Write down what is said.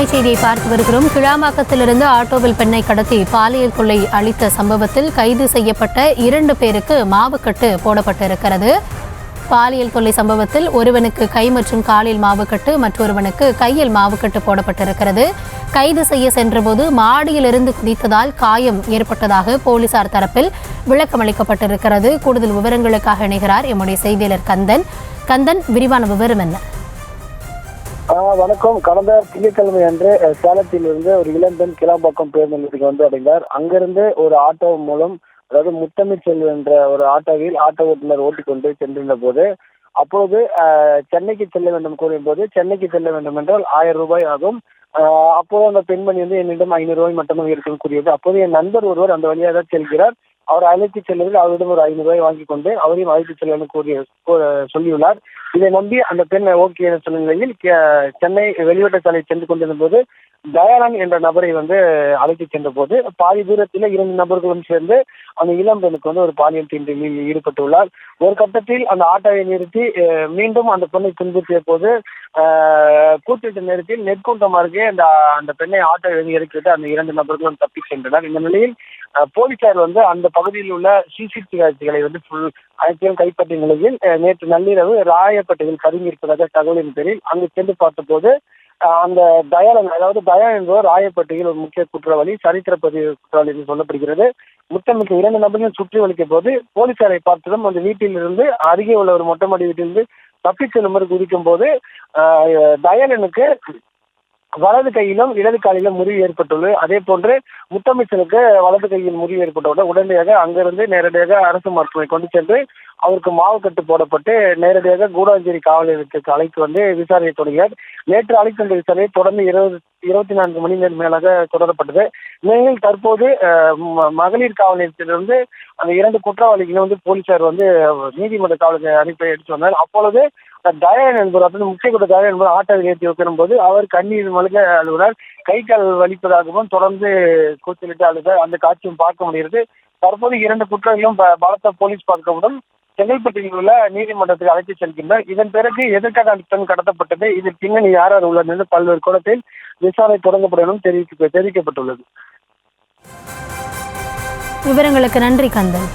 அண்மை செய்தியை பார்த்து வருகிறோம். கிளாம்பாக்கத்திலிருந்து ஆட்டோவில் பெண்ணை கடத்தி பாலியல் தொல்லை அளித்த சம்பவத்தில் கைது செய்யப்பட்ட 2 பேருக்கு மாவுக்கட்டு போடப்பட்டிருக்கிறது. பாலியல் தொல்லை சம்பவத்தில் ஒருவனுக்கு கை மற்றும் காலில் மாவுக்கட்டு, மற்றொருவனுக்கு கையில் மாவுக்கட்டு போடப்பட்டிருக்கிறது. கைது செய்ய சென்றபோது மாடியிலிருந்து குதித்ததால் காயம் ஏற்பட்டதாக போலீசார் தரப்பில் விளக்கம் அளிக்கப்பட்டிருக்கிறது. கூடுதல் விவரங்களுக்காக இணைகிறார் எம்முடைய செய்தியாளர் கந்தன். கந்தன், விரிவான விவரம் என்ன? வணக்கம். கடந்த திங்கட்கிழமை அன்று சேலத்திலிருந்து ஒரு இளம்பெண் கிளாம்பாக்கம் பேருந்து நிலையத்துக்கு அடைந்தார். அங்கிருந்து ஒரு ஆட்டோ மூலம், அதாவது முத்தமிழ் செல்வி என்ற ஒரு ஆட்டோவில் ஆட்டோ ஓட்டுநர் ஓட்டிக்கொண்டு சென்றிருந்த போது, அப்போது சென்னைக்கு செல்ல வேண்டும் கூறிய போது, சென்னைக்கு செல்ல வேண்டும் என்றால் 1000 ரூபாய் ஆகும். அப்போது அந்த பெண்மணி இன்னும் 500 ரூபாய் மட்டுமே இருக்குன்னு கூறியது. அப்போது என் நண்பர் ஒருவர் அந்த வழியாக செல்கிறார். அவர் அழைத்து செல்வதில் அவரிடம் ஒரு 500 ரூபாய் வாங்கி கொண்டு அவரையும் அழைத்து செல்ல சொல்லியுள்ளார். இதை நம்பி அந்த பெண் ஓகே என சொன்ன நிலையில் சென்னை வெளிவட்ட சாலை சென்று கொண்டிருந்த போது தயாளன் என்ற நபரை அழைத்து சென்ற போது பாதி தூரத்தில் 2 நபர்களும் சேர்ந்து அந்த இளம்பெண்ணுக்கு ஒரு பாலியல் தீண்டலில் ஈடுபட்டுள்ளார். ஒரு கட்டத்தில் அந்த ஆட்டோவை நிறுத்தி மீண்டும் அந்த பெண்ணை துன்புறுத்திய போது கூட்டிட்ட நேரத்தில் நெற்குன்றம் அருகே அந்த பெண்ணை ஆட்டோ இறக்கிவிட்டு அந்த 2 நபர்களும் தப்பி சென்றனர். இந்த நிலையில் போலீசார் அந்த பகுதியில் உள்ள சிசிடிவி காட்சிகளை அனைத்தையும் கைப்பற்றிய நிலையில் நேற்று நள்ளிரவு ராயப்பேட்டையில் பதுங்கியிருப்பதாக தகவலின் பேரில் அங்கு சென்று பார்த்தபோது அந்த தயாளன், அதாவது தயாளன் என்பவர் ராயப்பேட்டையில் ஒரு முக்கிய குற்றவாளி, சரித்திர பதிவு குற்றவாளி என்று சொல்லப்படுகிறது. முத்தமிழ் 2 நபர்களும் சுற்றி வலிக்க போது போலீசாரை பார்த்ததும் அந்த வீட்டிலிருந்து அருகே உள்ள ஒரு மொட்டை மாடி வீட்டிலிருந்து தப்பி செல்லுமாறு குதிக்கும் போது தயாளனுக்கு வலது கையிலும் இடது காலிலும் முறிவு ஏற்பட்டுள்ளது. அதே போன்று முத்தமிழனுக்கு வலது கையில் முறிவு ஏற்பட்டவுடன் உடனடியாக அங்கிருந்து நேரடியாக அரசு மருத்துவமனை கொண்டு சென்று அவருக்கு மாவுக்கட்டு போடப்பட்டு நேரடியாக கூடாஞ்சேரி காவல் நிலையத்திற்கு அழைத்து விசாரணை தொடங்கினார். நேற்று அழைத்து வந்த விசாரணை தொடர்ந்து 24 மணி நேரம் மேலாக தொடரப்பட்டது. நிலையில் தற்போது மகளிர் காவல் நிலையத்திலிருந்து அந்த 2 குற்றவாளிகளும் போலீசார் நீதிமன்ற காவலுக்கு அனுப்பி எடுத்து வந்தார். அப்பொழுது தயாளன் என்பவர், முக்கிய குற்ற தயாளன் என்பவர் ஆட்டோவில் ஏற்றி வைக்கும் போது அவர் கண்ணீர் மல்க அழுகிறார். கை கால் வலிப்பதாகவும் தொடர்ந்து கூச்சலிட்டு அழுத அந்த காட்சியும் பார்க்க முடிகிறது. தற்போது 2 குற்றங்களும் பலத்த போலீஸ் பார்க்கவும் செங்கல்பட்டில் உள்ள நீதிமன்றத்துக்கு அழைத்து செல்கின்றனர். இதன் பிறகு எதற்காக அந்த பெண் கடத்தப்பட்டது, இதில் பின்னணி யார் உள்ளது என்று பல்வேறு கோணத்தில் விசாரணை தொடங்கப்படும் என தெரிவிக்கப்பட்டுள்ளது. விவரங்களுக்கு நன்றி கந்தன்.